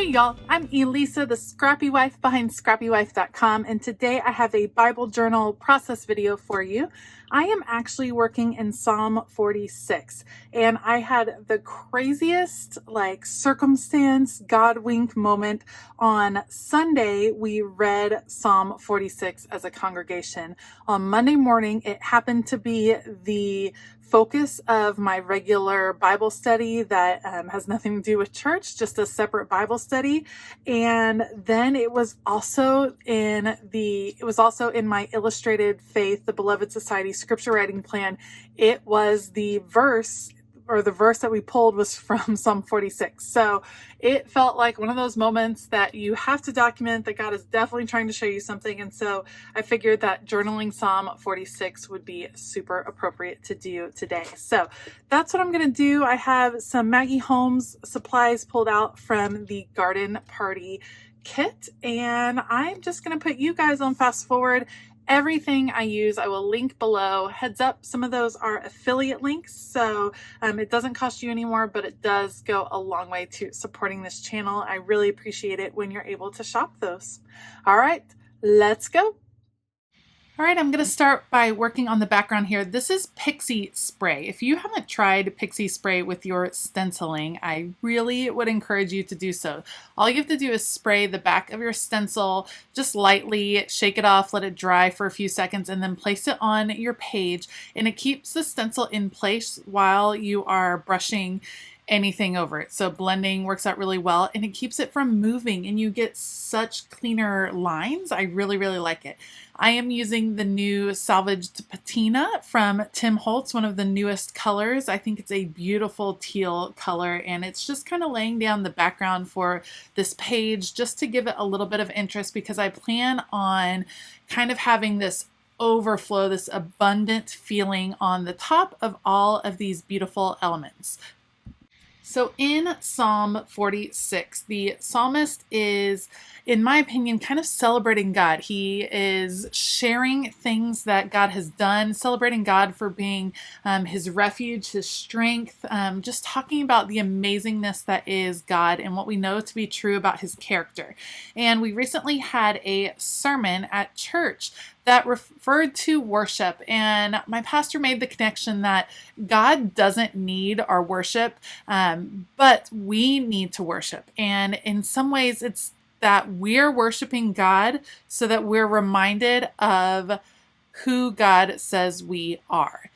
y'all, I'm Elisa, the Scrappy Wife behind ScrappyWife.com, and today I have a Bible journal process video for you. I am actually working in Psalm 46, and I had the craziest circumstance, God wink moment. On Sunday, we read Psalm 46 as a congregation. On Monday morning, it happened to be the focus of my regular Bible study that has nothing to do with church, just a separate Bible study. And then it was also in my Illustrated Faith, the Beloved Society scripture writing plan. It was the verse that we pulled was from Psalm 46. So it felt like one of those moments that you have to document, that God is definitely trying to show you something. And so I figured that journaling Psalm 46 would be super appropriate to do today. So that's what I'm going to do. I have some Maggie Holmes supplies pulled out from the garden party kit, and I'm just going to put you guys on fast forward. Everything I use, I will link below. Heads up, some of those are affiliate links, so it doesn't cost you any more, but it does go a long way to supporting this channel. I really appreciate it when you're able to shop those. All right, let's go. All right, I'm going to start by working on the background here. This is Pixie Spray. If you haven't tried Pixie Spray with your stenciling, I really would encourage you to do so. All you have to do is spray the back of your stencil, just lightly shake it off, let it dry for a few seconds, and then place it on your page. And it keeps the stencil in place while you are brushing anything over it. So blending works out really well, and it keeps it from moving, and you get such cleaner lines. I really, really like it. I am using the new Salvaged Patina from Tim Holtz, one of the newest colors. I think it's a beautiful teal color, and it's just kind of laying down the background for this page just to give it a little bit of interest, because I plan on kind of having this overflow, this abundant feeling on the top of all of these beautiful elements. So in Psalm 46, the psalmist is, in my opinion, kind of celebrating God. He is sharing things that God has done, celebrating God for being his refuge, his strength, just talking about the amazingness that is God and what we know to be true about his character. And we recently had a sermon at church that referred to worship, and my pastor made the connection that God doesn't need our worship, but we need to worship. And in some ways, it's that we're worshiping God so that we're reminded of who God says we are.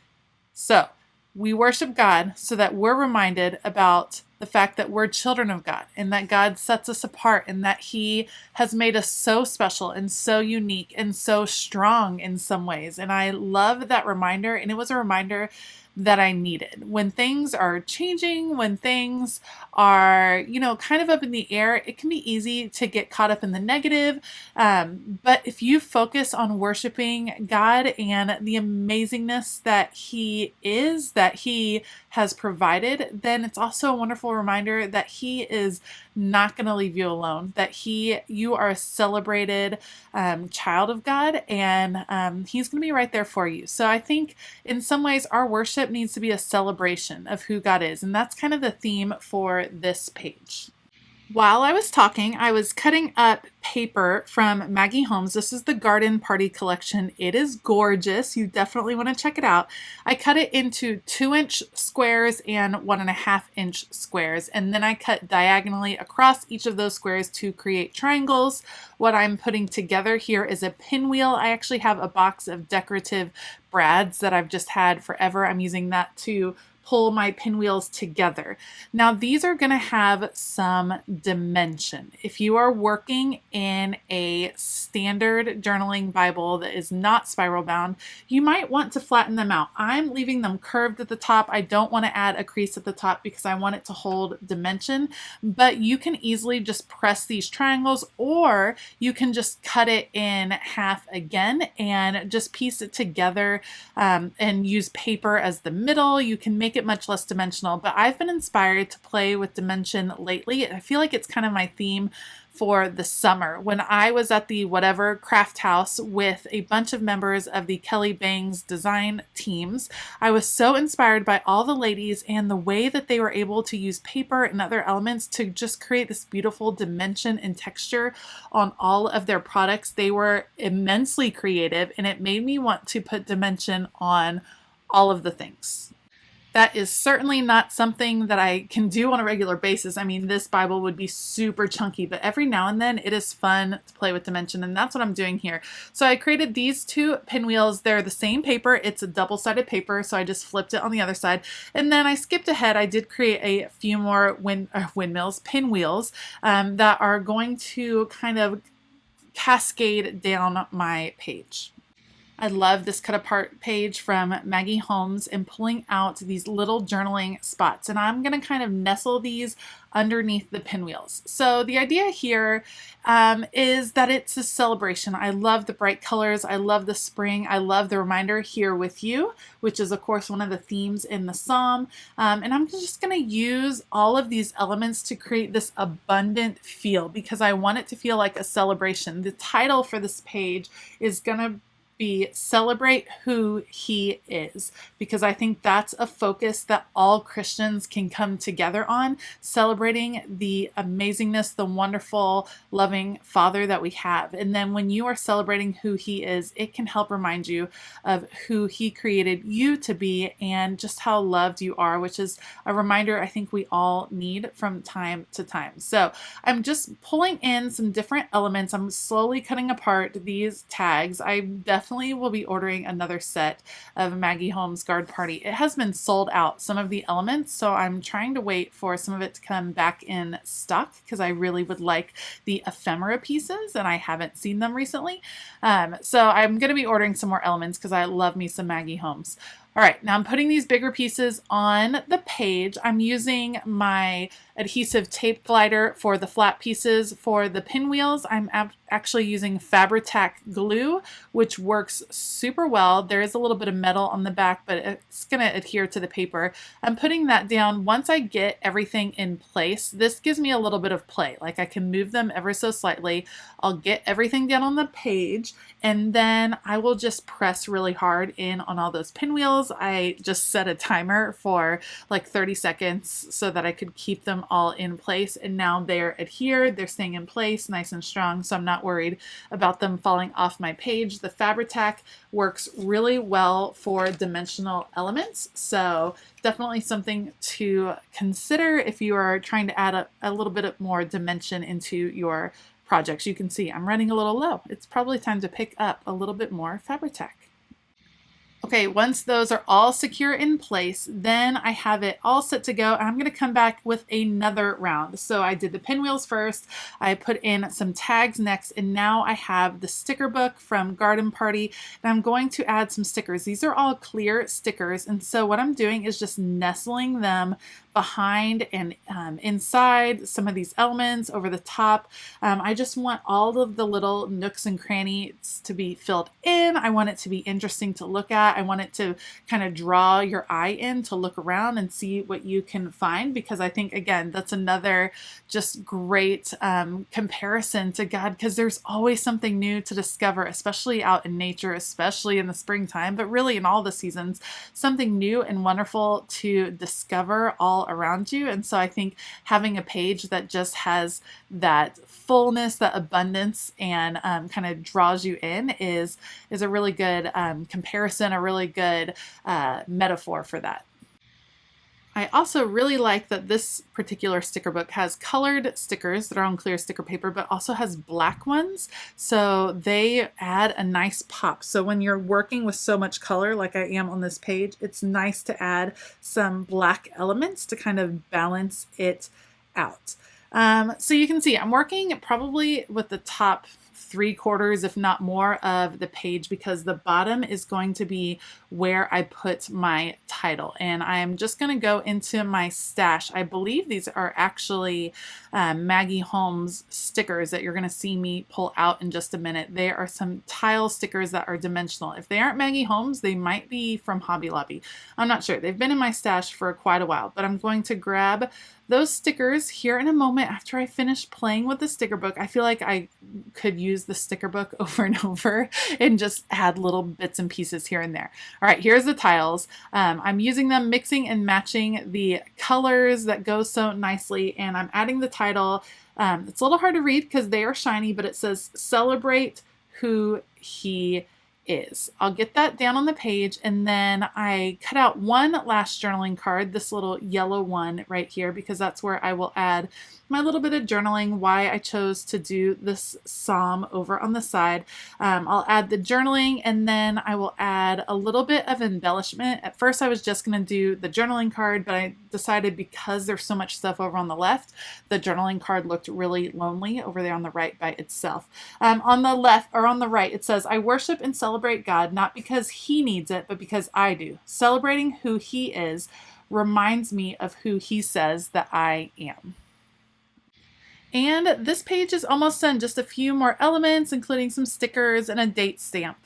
So we worship God so that we're reminded about the fact that we're children of God, and that God sets us apart, and that he has made us so special and so unique and so strong in some ways. And I love that reminder, and it was a reminder that I needed. When things are changing, when things are, kind of up in the air, it can be easy to get caught up in the negative. But if you focus on worshiping God and the amazingness that he is, that he has provided, then it's also a wonderful reminder that he is not going to leave you alone, that you are a celebrated child of God, and he's going to be right there for you. So I think in some ways our worship needs to be a celebration of who God is, and that's kind of the theme for this page. While I was talking, I was cutting up paper from Maggie Holmes. This is the Garden Party collection. It is gorgeous. You definitely want to check it out. I cut it into 2-inch squares and 1.5-inch squares, and then I cut diagonally across each of those squares to create triangles. What I'm putting together here is a pinwheel. I actually have a box of decorative brads that I've just had forever. I'm using that to pull my pinwheels together. Now these are going to have some dimension. If you are working in a standard journaling Bible that is not spiral bound, you might want to flatten them out. I'm leaving them curved at the top. I don't want to add a crease at the top because I want it to hold dimension, but you can easily just press these triangles, or you can just cut it in half again and just piece it together and use paper as the middle. You can make it much less dimensional, but I've been inspired to play with dimension lately. I feel like it's kind of my theme for the summer. When I was at the Whatever Craft House with a bunch of members of the Kelly Bangs design teams, I was so inspired by all the ladies and the way that they were able to use paper and other elements to just create this beautiful dimension and texture on all of their products. They were immensely creative, and it made me want to put dimension on all of the things. That is certainly not something that I can do on a regular basis. I mean, this Bible would be super chunky, but every now and then it is fun to play with dimension, and that's what I'm doing here. So I created these two pinwheels. They're the same paper. It's a double-sided paper, so I just flipped it on the other side. And then I skipped ahead. I did create a few more pinwheels that are going to kind of cascade down my page. I love this cut apart page from Maggie Holmes and pulling out these little journaling spots. And I'm going to kind of nestle these underneath the pinwheels. So the idea here is that it's a celebration. I love the bright colors. I love the spring. I love the reminder here with you, which is of course one of the themes in the Psalm. And I'm just going to use all of these elements to create this abundant feel because I want it to feel like a celebration. The title for this page is going to be Celebrate Who He Is, because I think that's a focus that all Christians can come together on, celebrating the amazingness, the wonderful, loving Father that we have. And then when you are celebrating who He is, it can help remind you of who He created you to be and just how loved you are, which is a reminder I think we all need from time to time. So I'm just pulling in some different elements. I'm slowly cutting apart these tags. I definitely will be ordering another set of Maggie Holmes Guard Party. It has been sold out, some of the elements, so I'm trying to wait for some of it to come back in stock because I really would like the ephemera pieces and I haven't seen them recently. So I'm going to be ordering some more elements because I love me some Maggie Holmes. All right, now I'm putting these bigger pieces on the page. I'm using my adhesive tape glider for the flat pieces. For the pinwheels, I'm actually using Fabri-Tac glue, which works super well. There is a little bit of metal on the back, but it's going to adhere to the paper. I'm putting that down. Once I get everything in place, this gives me a little bit of play. Like I can move them ever so slightly. I'll get everything down on the page, and then I will just press really hard in on all those pinwheels. I just set a timer for like 30 seconds so that I could keep them all in place, and now they're adhered, they're staying in place nice and strong, so I'm not worried about them falling off my page. The Fabri-Tac works really well for dimensional elements, so definitely something to consider if you are trying to add a little bit more dimension into your projects. You can see I'm running a little low. It's probably time to pick up a little bit more Fabri-Tac. Okay, once those are all secure in place, then I have it all set to go, and I'm going to come back with another round. So I did the pinwheels first, I put in some tags next, and now I have the sticker book from Garden Party, and I'm going to add some stickers. These are all clear stickers, and so what I'm doing is just nestling them behind and inside some of these elements over the top. I just want all of the little nooks and crannies to be filled in. I want it to be interesting to look at. I want it to kind of draw your eye in to look around and see what you can find, because I think, again, that's another just great comparison to God, because there's always something new to discover, especially out in nature, especially in the springtime, but really in all the seasons, something new and wonderful to discover all around you. And so I think having a page that just has that fullness, that abundance, and kind of draws you in is a really good comparison, a really good metaphor for that. I also really like that this particular sticker book has colored stickers that are on clear sticker paper, but also has black ones. So they add a nice pop. So when you're working with so much color like I am on this page, it's nice to add some black elements to kind of balance it out. So you can see I'm working probably with the top 3/4, if not more, of the page, because the bottom is going to be where I put my title. And I'm just going to go into my stash. I believe these are actually Maggie Holmes stickers that you're going to see me pull out in just a minute. They are some tile stickers that are dimensional. If they aren't Maggie Holmes, they might be from Hobby Lobby. I'm not sure. They've been in my stash for quite a while, but I'm going to grab those stickers here in a moment after I finish playing with the sticker book. I feel like I could use the sticker book over and over and just add little bits and pieces here and there. All right, here's the tiles. I'm using them, mixing and matching the colors that go so nicely, and I'm adding the title. It's a little hard to read because they are shiny, but it says "Celebrate Who He Is." I'll get that down on the page, and then I cut out one last journaling card, this little yellow one right here, because that's where I will add my little bit of journaling, why I chose to do this psalm over on the side. I'll add the journaling, and then I will add a little bit of embellishment. At first I was just going to do the journaling card, but I decided because there's so much stuff over on the left, the journaling card looked really lonely over there on the right by itself. On the left, or on the right, it says, "I worship and celebrate God, not because He needs it, but because I do. Celebrating who He is reminds me of who He says that I am." And this page is almost done, just a few more elements, including some stickers and a date stamp.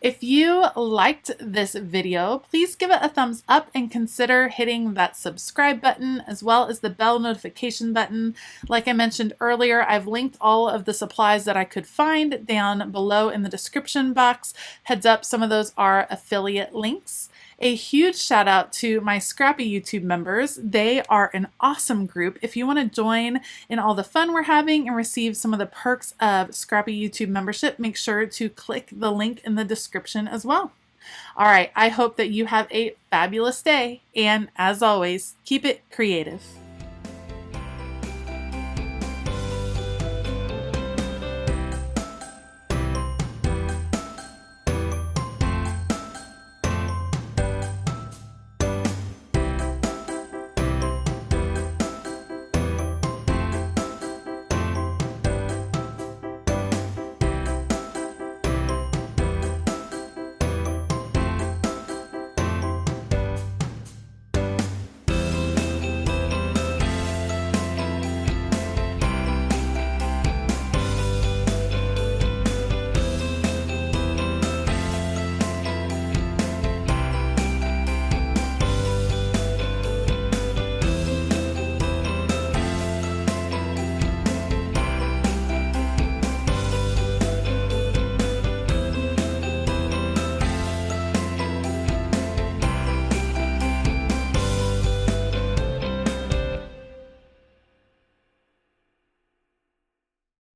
If you liked this video, please give it a thumbs up and consider hitting that subscribe button as well as the bell notification button. Like I mentioned earlier, I've linked all of the supplies that I could find down below in the description box. Heads up, some of those are affiliate links. A huge shout out to my Scrappy YouTube members. They are an awesome group. If you want to join in all the fun we're having and receive some of the perks of Scrappy YouTube membership, make sure to click the link in the description as well. All right, I hope that you have a fabulous day, and as always, keep it creative.